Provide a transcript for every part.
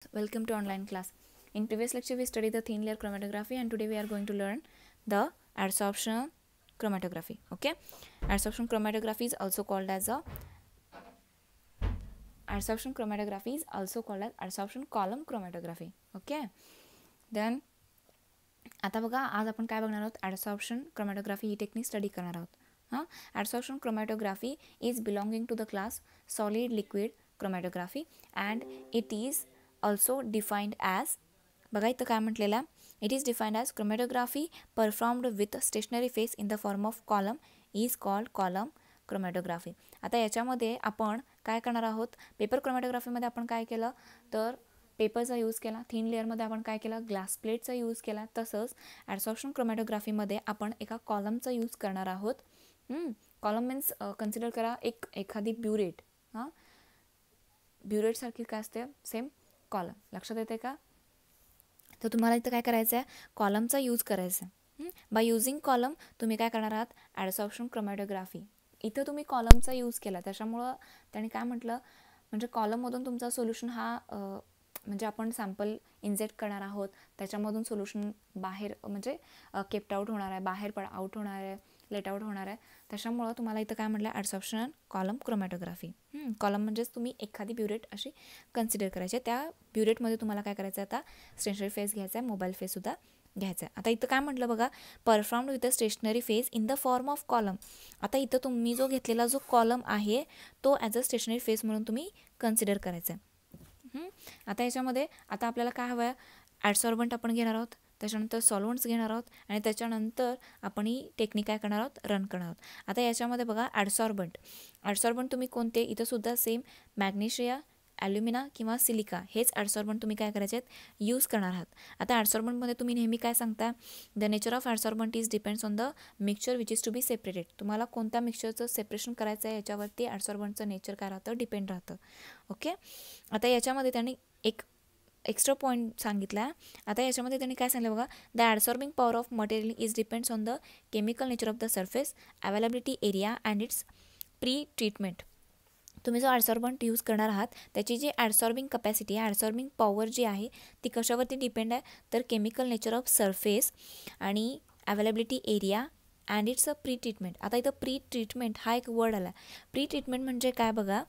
Welcome to online class. In previous lecture we studied the thin layer chromatography and today we are going to learn the adsorption chromatography. Okay, adsorption chromatography is also called as adsorption column chromatography. Okay, then आता बघा आज आपण काय बघणार आहोत, adsorption chromatography ही technique study करणार आहोत. Adsorption chromatography is belonging to the class solid liquid chromatography and it is also defined as, बघा इथं काय म्हटलेलं, it is defined as chromatography performed with stationary phase in the form of column is called column chromatography. आता याच्यामध्ये आपण काय करणार आहोत, पेपर क्रोमॅटोग्राफीमध्ये आपण काय केलं तर पेपरचा यूज केला, थिन लेअरमध्ये आपण काय केलं ग्लास प्लेटचा यूज केला. तसंच ॲडसॉर्प्शन क्रोमॅटोग्राफीमध्ये आपण एका कॉलमचा यूज करणार आहोत. कॉलम मीन्स कन्सिडर करा एखादी ब्युरेट, ब्युरेटसारखी काय असते सेम कॉलम, लक्षात येते का. तर तुम्हाला इथं काय करायचं आहे, कॉलमचा यूज करायचा आहे. बाय युझिंग कॉलम तुम्ही काय करणार आहात, ॲडसॉर्प्शन क्रोमॅटोग्राफी. इथं तुम्ही कॉलमचा यूज केला त्याच्यामुळं त्याने काय म्हटलं, म्हणजे कॉलममधून तुमचा सोल्युशन हा म्हणजे आपण सॅम्पल इंजेक्ट करणार आहोत, त्याच्यामधून सोल्युशन बाहेर म्हणजे केप्ट आउट होणार आहे, बाहेर आउट होणार आहे, लेट आउट होणार आहे. त्याच्यामुळं तुम्हाला इथं काय म्हटलं, ॲडसॉर्प्शन कॉलम क्रोमॅटोग्राफी. कॉलम म्हणजेच तुम्ही एखादी ब्युरेट अशी कन्सिडर करायची, त्या ब्युरेटमध्ये तुम्हाला काय करायचं आहे, आता स्टेशनरी फेस घ्यायचा आहे, मोबाईल फेससुद्धा घ्यायचं आहे. आता इथं काय म्हटलं बघा, performed with a stationary face in the form of column. आता इथं तुम्ही जो घेतलेला जो कॉलम आहे तो ॲज अ स्टेशनरी फेस म्हणून तुम्ही कन्सिडर करायचा आहे. आता याच्यामध्ये आता आपल्याला काय हवं आहे, ॲडसॉर्बंट आपण घेणार आहोत, त्याच्यानंतर सॉल्वंट्स घेणार आहोत आणि त्याच्यानंतर आपण ही टेक्निक काय करणार आहोत, रन करणार आहोत. आता याच्यामध्ये बघा ॲडसॉर्बंट तुम्ही कोणते, इथं सुद्धा सेम मॅग्नेशिया, ॲल्युमिना किंवा सिलिका हेच ॲडसॉर्बंट तुम्ही काय करायचे आहेत, यूज करणार आहात. आता ॲडसॉर्बंटमध्ये तुम्ही नेहमी काय सांगता, the nature of adsorbent is depends on the mixture which is to be separated. तुम्हाला कोणत्या मिक्सचरचं सेपरेशन करायचं आहे याच्यावरती ॲडसॉर्बंटचं नेचर काय राहतं, डिपेंड राहतं. ओके, आता याच्यामध्ये त्यांनी एक एक्स्ट्रा पॉईंट सांगितला आहे. आता याच्यामध्ये त्यांनी काय सांगितलं बघा, the adsorbing power of material is depends on the chemical nature of the surface, availability area and its pretreatment. तुम्ही जो ॲडसॉर्बंट यूज करणार आहात त्याची जी ॲडसॉर्बिंग कपॅसिटी आहे, ॲडसॉर्बिंग पॉवर जी आहे ती कशावरती डिपेंड आहे, तर केमिकल नेचर ऑफ सरफेस आणि availability area and it's a pre treatment. आता इथं प्री ट्रीटमेंट हा एक वर्ड आला. प्री ट्रीटमेंट म्हणजे काय बघा,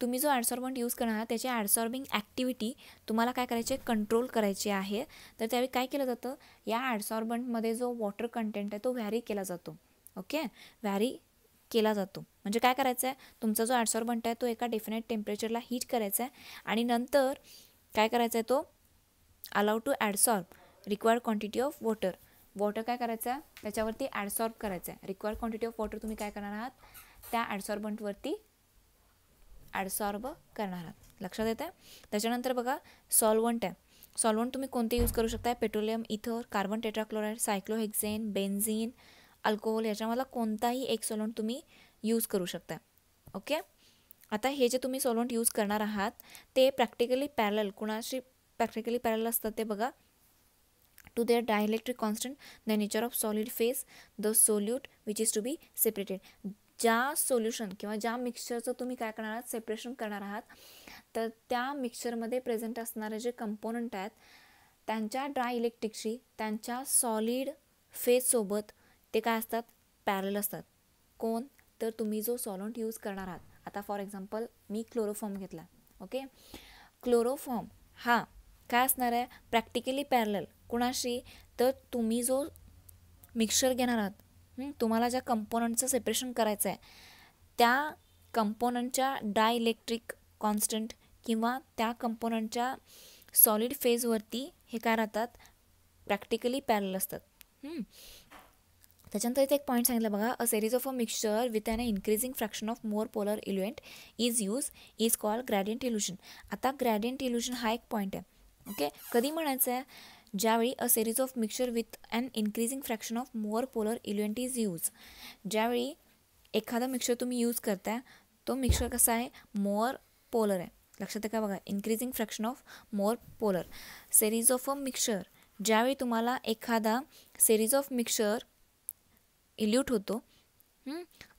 तुम्ही जो ॲडसॉर्बंट यूज करणार आहात त्याची ॲडसॉर्बिंग ॲक्टिव्हिटी तुम्हाला काय करायची आहे, कंट्रोल करायची आहे. तर त्यावेळी काय केलं जातं, या ॲडसॉर्बंटमध्ये जो वॉटर कंटेंट आहे तो व्हॅरी केला जातो. ओके, व्हॅरी केला जातो म्हणजे काय करायचं आहे, तुमचा जो ॲडसॉर्बंट आहे तो एका डेफिनेट टेम्परेचरला हीट करायचा आहे आणि नंतर काय करायचं आहे, तो allow to adsorb required quantity of water काय करायचं आहे, त्याच्यावरती ॲडसॉर्ब करायचं आहे. रिक्वायर्ड क्वांटिटी ऑफ वॉटर तुम्ही काय करणार आहात, त्या ॲडसॉर्बंटवरती ॲडसॉर्ब करणार आहात, लक्षात येतं. त्याच्यानंतर बघा सॉल्वंट आहे. सॉल्वंट तुम्ही कोणते यूज करू शकता, पेट्रोलियम, इथर, कार्बन टेट्राक्लोराईड, सायक्लोहेक्झेन, बेन्झीन, अल्कोहोल, याच्यामधला कोणताही एक सॉल्वंट तुम्ही यूज करू शकता. ओके, आता हे जे तुम्ही सॉल्वंट यूज करणार आहात ते प्रॅक्टिकली पॅरलल, कुणाशी प्रॅक्टिकली पॅरलल असतात ते बघा, to their dielectric constant, the nature of solid face, the solute which is to be separated. ज्या सोल्युशन किंवा ज्या मिक्सचरचं तुम्ही काय करणार आहात, सेपरेशन करणार आहात, तर त्या मिक्सचरमध्ये प्रेझेंट असणारे जे कंपोनंट आहेत त्यांच्या ड्राय इलेक्ट्रिकशी त्यांच्या सॉलिड फेजसोबत ते काय असतात, पॅरल असतात. कोण, तर तुम्ही जो सॉल्वंट यूज करणार आहात. आता फॉर एक्झाम्पल मी क्लोरोफॉर्म घेतला. ओके, क्लोरोफॉर्म हा काय असणार आहे, प्रॅक्टिकली पॅरलल कुणाशी, तर तुम्ही जो मिक्सचर घेणार आहात, तुम्हाला ज्या कंपोनंटचं सेपरेशन करायचं आहे त्या कंपोनंटच्या डायइलेक्ट्रिक कॉन्स्टंट किंवा त्या कंपोनंटच्या सॉलिड फेजवरती हे काय राहतात, प्रॅक्टिकली पॅरल असतात. त्याच्यानंतर इथे एक पॉईंट सांगितलं बघा, a series of a mixture with an increasing fraction of more polar eluent is called gradient elution. आता ग्रॅडियंट इल्युशन हा एक पॉईंट आहे. ओके, कधी म्हणायचं आहे, ज्यावेळी a series of mixture with an increasing fraction of more polar eluent is use. ज्यावेळी एखादा मिक्सचर तुम्ही यूज करताय तो मिक्सचर कसा आहे, मोर पोलर आहे, लक्षात आहे का बघा, increasing fraction of more polar. Series of a mixture, ज्यावेळी तुम्हाला एखादा सिरीज ऑफ मिक्सचर इल्यूट होतो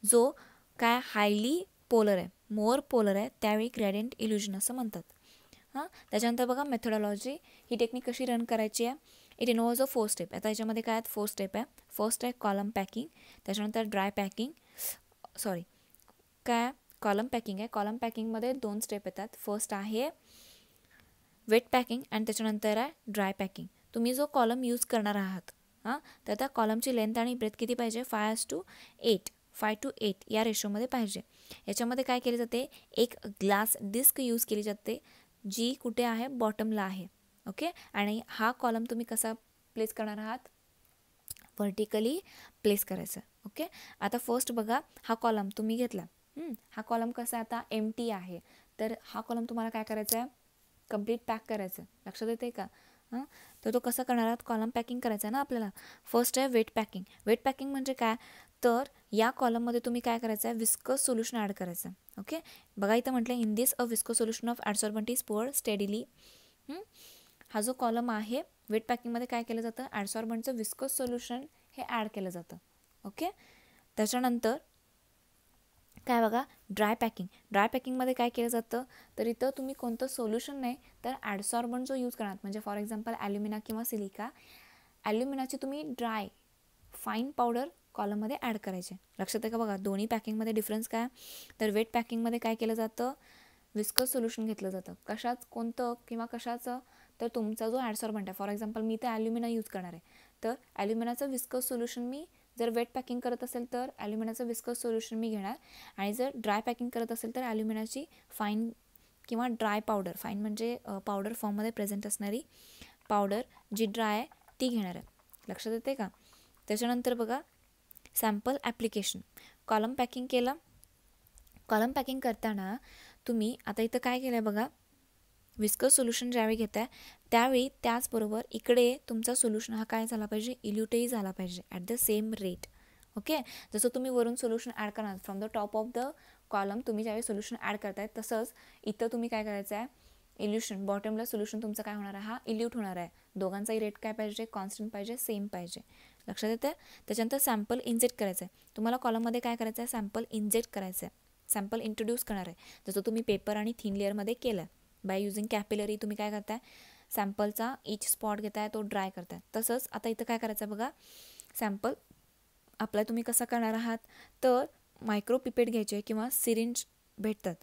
जो काय हायली पोलर आहे, मोर पोलर आहे, त्यावेळी ग्रॅडियंट इल्युजन असं म्हणतात. त्याच्यानंतर बघा मेथडॉलॉजी, ही टेक्निक कशी रन करायची आहे. It involves a 4 step. आता याच्यामध्ये काय आहेत 4 स्टेप आहे. फर्स्ट आहे कॉलम पॅकिंग, त्याच्यानंतर ड्राय पॅकिंग, काय कॉलम पॅकिंग आहे. कॉलम पॅकिंगमध्ये 2 स्टेप येतात. फर्स्ट आहे वेट पॅकिंग आणि त्याच्यानंतर आहे ड्राय पॅकिंग. तुम्ही जो कॉलम यूज करणार आहात तर त्या कॉलमची लेंथ आणि ब्रेथ किती पाहिजे, 5 to 8 या रेशोमध्ये पाहिजे. याच्यामध्ये काय केले जाते, एक ग्लास डिस्क यूज केली जाते, जी कुठे आहे, बॉटमला आहे. ओके, आणि हा कॉलम तुम्ही कसा प्लेस करणार आहात, व्हर्टिकली प्लेस करायचं. ओके, आता फर्स्ट बघा, हा कॉलम तुम्ही घेतला. हा कॉलम कसा आता एम्प्टी आहे, तर हा कॉलम तुम्हाला काय करायचा आहे, कंप्लीट पॅक करायचं. लक्षात येते का. तर तो कसा करणार आहात, कॉलम पॅकिंग करायचं आहे ना आपल्याला. फर्स्ट आहे वेट पॅकिंग. वेट पॅकिंग म्हणजे काय, तर या कॉलममध्ये तुम्ही काय करायचं आहे, विस्कस सोल्युशन ॲड करायचं. ओके, बघा इथं म्हटलं in this a viscous solution of adsorbent is poured steadily. हा जो कॉलम आहे वेट पॅकिंगमध्ये काय केलं जातं, ॲडसॉर्बंटचं विस्कस सोल्युशन हे ॲड केलं जातं. ओके, त्याच्यानंतर काय बघा, ड्राय पॅकिंग. ड्राय पॅकिंगमध्ये काय केलं जातं, तर इथं तुम्ही कोणतं सोल्युशन नाही तर ॲडसॉर्बंट जो यूज करणार, म्हणजे फॉर एक्झाम्पल ॲल्युमिना किंवा सिलिका. ॲल्युमिनाची तुम्ही ड्राय फाईन पावडर कॉलममध्ये ॲड करायचे. लक्षात आहे का. बघा दोन्ही पॅकिंगमध्ये डिफरन्स काय, तर वेट पॅकिंगमध्ये काय केलं जातं, विस्कस सोल्युशन घेतलं जातं. कोणतं किंवा कशाचं, तर तुमचा जो ॲडसॉर्बंट आहे, फॉर एक्झाम्पल मी तर ॲल्युमिना यूज करणार आहे, तर ॲल्युमिनाचं विस्कस सोल्युशन मी जर वेट पॅकिंग करत असेल तर ॲल्युमिनाचं विस्कस सोल्युशन मी घेणार, आणि जर ड्राय पॅकिंग करत असेल तर ॲल्युमिनाची फाईन किंवा ड्राय पावडर, फाईन म्हणजे पावडर फॉर्ममध्ये प्रेझेंट असणारी पावडर जी ड्राय आहे ती घेणार आहे. लक्षात येते का. त्याच्यानंतर बघा सॅम्पल ॲप्लिकेशन. कॉलम पॅकिंग केलं. कॉलम पॅकिंग करताना तुम्ही आता इथं काय केलं आहे बघा, विस्कस सोल्युशन ज्यावेळी घेत आहे त्यावेळी त्याचबरोबर इकडे तुमचा सोल्युशन हा काय झाला पाहिजे, इल्युटही झाला पाहिजे at the same rate. Okay, जसं तुम्ही वरून सोल्युशन ॲड करणार from the top of the column, तुम्ही ज्यावेळी सोल्युशन ॲड करताय तसंच इथं तुम्ही काय करायचं आहे, इल्युशन बॉटमला सोल्युशन तुमचं काय होणार आहे, हा इल्यूट होणार आहे. दोघांचाही रेट काय पाहिजे, कॉन्स्टंट पाहिजे, सेम पाहिजे. लक्षात येतं. त्याच्यानंतर सॅम्पल इंजेक्ट करायचं आहे. तुम्हाला कॉलममध्ये काय करायचं आहे, सॅम्पल इंजेक्ट करायचं आहे, सॅम्पल इंट्रोड्यूस करणार आहे. जसं तुम्ही पेपर आणि थिन लेअरमध्ये केलं बाय युझिंग कॅपिलरी, तुम्ही काय करताय, सॅम्पलचा इच स्पॉट घेताय, तो ड्राय करताय. तसंच आता इथं काय करायचं आहे बघा, सॅम्पल अप्लाय तुम्ही कसा करणार आहात, तर मायक्रो पिपेट घ्यायचे किंवा सिरिंज भेटतात,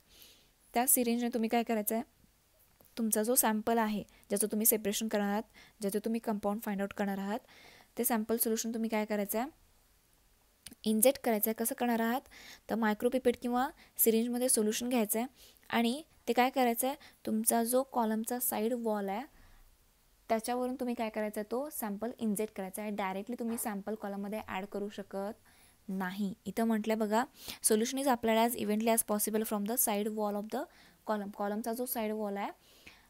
त्या सिरिंजने तुम्ही काय करायचं आहे, तुमचा जो सॅम्पल आहे ज्याचं तुम्ही सेपरेशन करणार आहात, ज्याचं तुम्ही कंपाऊंड फाइंड आउट करणार आहात, ते सॅम्पल सोल्युशन तुम्ही काय करायचं आहे, इंजेक्ट करायचं आहे. कसं करणार आहात, तर मायक्रोपिपेट किंवा सिरिंजमध्ये सोल्युशन घ्यायचं आहे आणि ते काय करायचं आहे, तुमचा जो कॉलमचा साईड वॉल आहे त्याच्यावरून तुम्ही काय करायचं आहे, तो सॅम्पल इंजेक्ट करायचा आहे. डायरेक्टली तुम्ही सॅम्पल कॉलममध्ये ॲड करू शकत नाही. इथं म्हटलं बघा, solution is applied as evenly as possible from the side wall of the column. कॉलमचा जो साईड वॉल आहे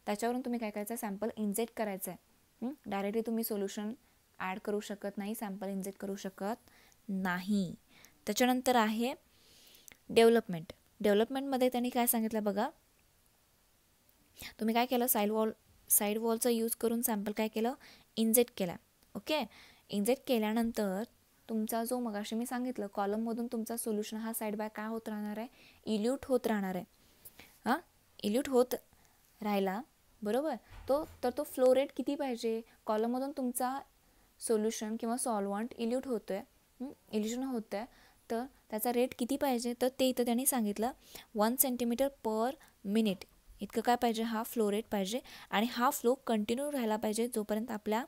त्याच्यावरून तुम्ही काय करायचं आहे, सॅम्पल इंजेक्ट करायचं आहे. डायरेक्टली तुम्ही सोल्युशन ॲड करू शकत नाही, सॅम्पल इंजेक्ट करू शकत नाही. त्याच्यानंतर आहे डेव्हलपमेंट. डेव्हलपमेंटमध्ये त्यांनी काय सांगितलं बघा, तुम्ही काय केलं, साईड वॉलचा यूज करून सॅम्पल काय केलं, इंजेक्ट केला. ओके, इंजेक्ट केल्यानंतर तुमचा जो मगाशी मी सांगितलं कॉलममधून तुमचा सोल्युशन हा साईड बाय काय होत राहणार आहे, इल्यूट होत राहणार आहे. इल्यूट होत राहिला बरोबर, तो फ्लो रेट किती पाहिजे, कॉलममधून तुमचा सोल्युशन किंवा सॉल्वंट इल्यूट होतोय, इल्युशन होतं आहे, तर त्याचा रेट किती पाहिजे, तर ते इथं त्यांनी सांगितलं 1 सेंटीमीटर पर मिनिट इतकं काय पाहिजे, हा फ्लो रेट पाहिजे. आणि हा फ्लो कंटिन्यू राहायला पाहिजे जोपर्यंत आपल्या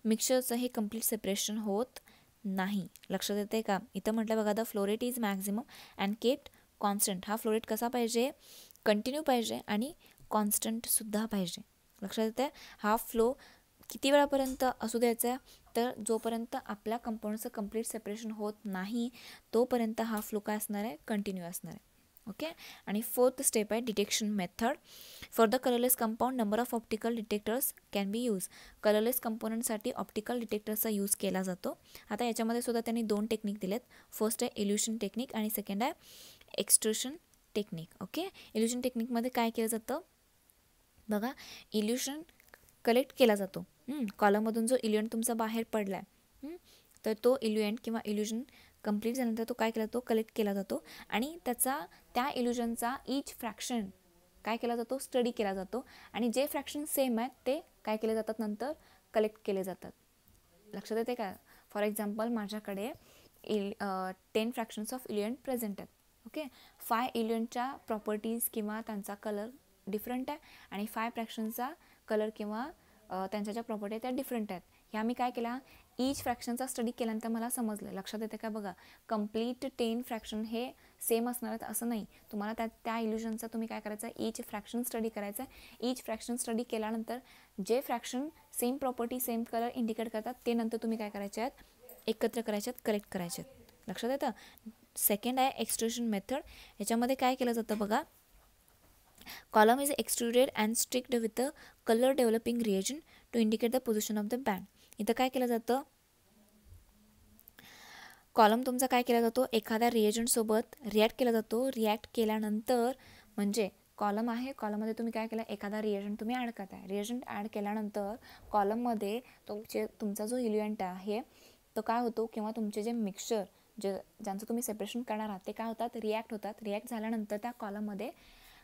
मिक्सचरचं हे कम्प्लीट सेपरेशन होत नाही. लक्षात येते का. इथं म्हटलं बघा, the flow rate is maximum and kept constant. हा फ्लो रेट कसा पाहिजे, कंटिन्यू पाहिजे आणि कॉन्स्टंटसुद्धा पाहिजे. लक्षात येते. हा फ्लो किती वेळापर्यंत असू द्यायचा आहे, तर जोपर्यंत आपल्या कंपाऊंडचं कंप्लीट सेपरेशन होत नाही तोपर्यंत हा फ्लो काय असणार आहे, कंटिन्यू असणार आहे. ओके, आणि फोर्थ स्टेप आहे detection method. For the colourless compound number of optical detectors can be use. कलरलेस कंपोनंटसाठी ऑप्टिकल डिटेक्टरचा यूज केला जातो. आता याच्यामध्ये सुद्धा त्यांनी 2 टेक्निक दिलेत. फर्स्ट आहे इल्युशन टेक्निक आणि सेकंड आहे एक्सट्रूशन टेक्निक. ओके, इल्युशन टेक्निकमध्ये काय केलं जातं बघा, इल्युशन कलेक्ट केला जातो. कॉलममधून जो इल्युएंट तुमचा बाहेर पडला आहे, तर तो इल्युएंट किंवा इल्युजन कंप्लीट झाल्यानंतर तो काय केला, तो कलेक्ट केला जातो आणि त्या इल्युजनचा ईच फ्रॅक्शन काय केला जातो, स्टडी केला जातो आणि जे फ्रॅक्शन सेम आहेत ते काय केले जातात, नंतर कलेक्ट केले जातात. लक्षात येते का? फॉर एक्झाम्पल माझ्याकडे 10 फ्रॅक्शन्स ऑफ इलियंट प्रेझेंट आहेत. ओके, 5 इलियंटच्या प्रॉपर्टीज किंवा त्यांचा कलर डिफरंट आहे आणि 5 फ्रॅक्शनचा कलर किंवा त्यांच्या ज्या प्रॉपर्टी आहेत त्या डिफरंट आहेत. ह्या मी काय केला, ईच फ्रॅक्शनचा स्टडी केल्यानंतर मला समजलं. लक्षात येते का? बघा, कंप्लीट 10 फ्रॅक्शन हे सेम असणार आहेत असं नाही. तुम्हाला त्या इल्युजनचा तुम्ही काय करायचं, ईच फ्रॅक्शन स्टडी करायचं. ईच फ्रॅक्शन स्टडी केल्यानंतर जे fraction same property same colour indicate करतात ते नंतर तुम्ही काय करायचे आहेत, एकत्र करायचे आहेत, कलेक्ट करायचे आहेत. लक्षात येतं? सेकंड आहे एक्सट्रुजन मेथड. याच्यामध्ये काय केलं जातं बघा, column is extruded and streaked with a color developing reagent to indicate the position of the band. इथं काय केलं जातं, कॉलम तुमचा काय केला जातो, एखाद्या रिएजंट सोबत रिॲक्ट केला जातो. रिॲक्ट केल्यानंतर म्हणजे कॉलम आहे, कॉलममध्ये तुम्ही काय केलं, एखादा रिएजंट तुम्ही ॲड करताय. रिएजंट ॲड केल्यानंतर कॉलममध्ये तुमचा जो इल्युएंट आहे तो काय होतो, किंवा तुमचे जे मिक्सचर ज्यांचं तुम्ही सेपरेशन करणार आहात ते काय होतात, रिॲक्ट होतात. रिॲक्ट झाल्यानंतर त्या कॉलममध्ये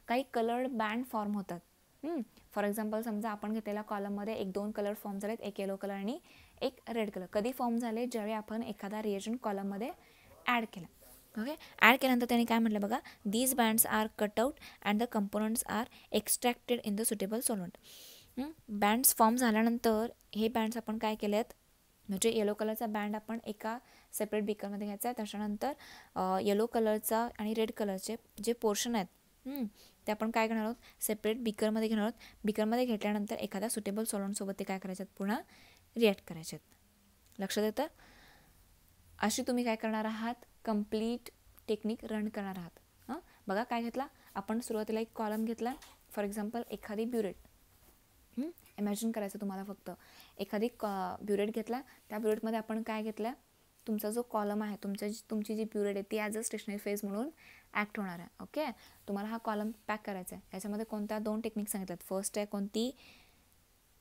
काही कलर्ड बँड फॉर्म होतात. फॉर एक्झाम्पल समजा आपण घेतलेल्या कॉलममध्ये 1-2 कलर फॉर्म झालेत, एक येलो कलर आणि एक रेड कलर. कधी फॉर्म झाले, ज्यावेळी आपण एखादा रिएजंट कॉलममध्ये ॲड केला. ओके, ॲड केल्यानंतर त्यांनी काय म्हटलं बघा, these bands are cut out and the components are extracted in the suitable solvent. Bands form झाल्यानंतर हे बँड्स आपण काय केले आहेत, म्हणजे येलो कलरचा बँड आपण एका सेपरेट बिकरमध्ये घ्यायचा आहे. त्याच्यानंतर येलो कलरचा आणि रेड कलरचे जे पोर्शन आहेत ते आपण काय करणार आहोत, सेपरेट बिकरमध्ये घेणार आहोत. बिकरमध्ये घेतल्यानंतर एखाद्या सुटेबल सॉल्वंटसोबत ते काय करायचे आहेत, पुन्हा रिॲक्ट करायचे आहेत. लक्षात येतं? अशी तुम्ही काय करणार आहात, कंप्लीट टेक्निक रन करणार आहात. बघा काय घेतला आपण, सुरुवातीला एक कॉलम घेतला. फॉर एक्झाम्पल एखादी ब्युरेट, इमॅजिन करायचं तुम्हाला, फक्त एखादी ब्युरेट घेतला. त्या ब्युरेटमध्ये आपण काय घेतलं, तुमचा जो कॉलम आहे, तुमची जी ब्युरेट आहे ती ॲज अ स्टेशनरी फेज म्हणून ॲक्ट होणार आहे. ओके, तुम्हाला हा कॉलम पॅक करायचा आहे. याच्यामध्ये कोणत्या 2 टेक्निक सांगितल्यात. फर्स्ट आहे कोणती,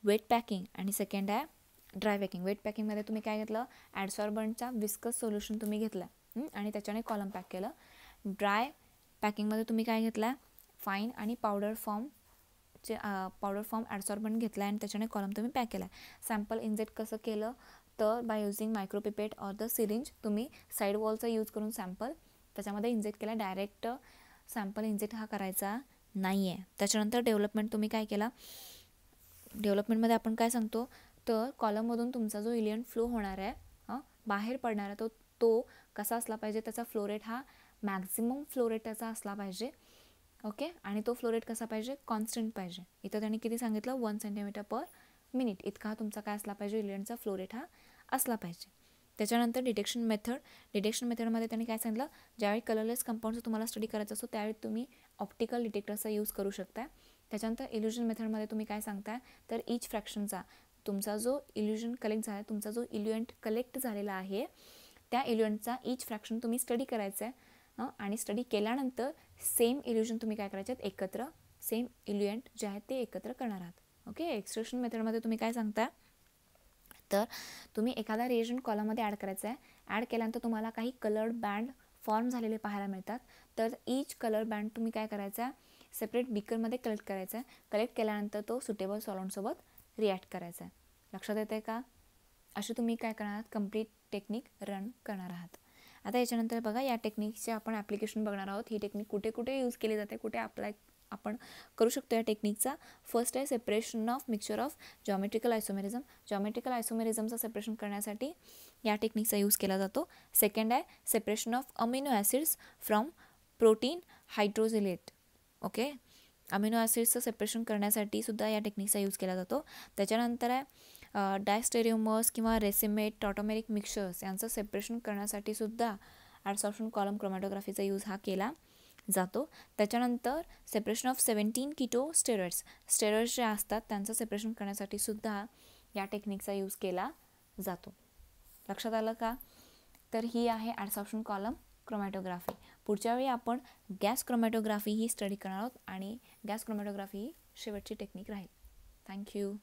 वेट पॅकिंग, आणि सेकंड आहे ड्राय पॅकिंग. वेट पॅकिंगमध्ये तुम्ही काय घेतलं, ॲडसॉर्बंटचा विस्कस सोल्युशन तुम्ही घेतलं आणि त्याच्याने कॉलम पॅक केलं. ड्राय पॅकिंगमध्ये तुम्ही काय घेतलं, फाईन आणि पावडर फॉर्म ॲडसॉर्बंट घेतला आणि त्याच्याने कॉलम तुम्ही पॅक केला. सॅम्पल इंजेक्ट कसं केलं, तर by using micropipette or the syringe तुम्ही साईड वॉलचा यूज करून सॅम्पल त्याच्यामध्ये इंजेक्ट केला. डायरेक्ट सॅम्पल इंजेक्ट हा करायचा नाही आहे. त्याच्यानंतर डेव्हलपमेंट तुम्ही काय केला, डेव्हलपमेंटमध्ये आपण काय सांगतो, तर कॉलममधून तुमचा जो इलियंट फ्लो होणार आहे, बाहेर पडणार आहे, तो कसा असला पाहिजे, त्याचा फ्लो रेट हा मॅक्झिमम फ्लो रेट त्याचा असला पाहिजे. ओके, आणि तो फ्लो रेट कसा पाहिजे, कॉन्स्टंट पाहिजे. इथं त्यांनी किती सांगितलं, 1 cm/min इतका तुमचा काय असला पाहिजे, इलियंटचा फ्लो रेट हा असला पाहिजे. त्याच्यानंतर डिटेक्शन मेथडमध्ये त्यांनी काय सांगितलं, ज्यावेळी कलरलेस कंपाऊंडचं तुम्हाला स्टडी करायचं असतो त्यावेळी तुम्ही ऑप्टिकल डिटेक्टरचा यूज करू शकता. त्याच्यानंतर इल्युजन मेथडमध्ये तुम्ही काय सांगताय, तर ईच फ्रॅक्शनचा तुमचा जो इल्युजन कलेक्ट झाला, तुमचा जो इल्युएंट कलेक्ट झालेला आहे त्या इल्युएंटचा ईच फ्रॅक्शन तुम्ही स्टडी करायचं आहे आणि स्टडी केल्यानंतर सेम इल्युजन तुम्ही काय करायचे आहेत, एकत्र सेम इल्युएंट जे आहेत ते एकत्र करणार आहात. ओके, एक्सट्रॅक्शन मेथडमध्ये तुम्ही काय सांगता, तर तुम्ही एखादा रिएजंट कॉलममध्ये ॲड करायचा आहे. ॲड केल्यानंतर तुम्हाला काही कलर्ड बँड फॉर्म झालेले पाहायला मिळतात. तर ईच कलर बँड तुम्ही काय करायचा, सेपरेट बिकरमध्ये कलेक्ट करायचा आहे. कलेक्ट केल्यानंतर तो सुटेबल सॉल्वंटसोबत रिॲक्ट करायचा आहे. लक्षात येते का? अशी तुम्ही काय करणार आहात, कंप्लीट टेक्निक रन करणार आहात. आता याच्यानंतर बघा, या टेक्निकचे आपण ॲप्लिकेशन बघणार आहोत. ही टेक्निक कुठे कुठे यूज केली जाते, कुठे आपण करू शकतो या टेक्निकचा. फर्स्ट आहे separation of mixture of geometrical isomerism. Geometrical आयसोमेरिझमचं सेपरेशन करण्यासाठी या टेक्निकचा यूज केला जातो. सेकंड आहे separation of amino acids from protein hydrolysate. Okay, amino ॲसिड्सचं सेपरेशन करण्यासाठी सुद्धा या टेक्निकचा यूज केला जातो. त्याच्यानंतर आहे डायस्टेरियोमर्स किंवा रेसिमेट टॉटोमेरिक मिक्सचर्स यांचं सेपरेशन करण्यासाठी सुद्धा ॲडसॉर्प्शन कॉलम क्रोमॅटोग्राफीचा यूज हा केला जातो. त्याच्यानंतर सेपरेशन ऑफ 17 कीटो स्टेरॉइड्स जे असतात त्यांचं सेपरेशन करण्यासाठी सुद्धा या टेक्निकचा यूज केला जातो. लक्षात आलं का? तर ही आहे ॲडसॉर्प्शन कॉलम क्रोमॅटोग्राफी. पुढच्या वेळी आपण गॅस क्रोमॅटोग्राफी ही स्टडी करणार आहोत आणि गॅस क्रोमॅटोग्राफी ही शेवटची टेक्निक राहील. थँक्यू.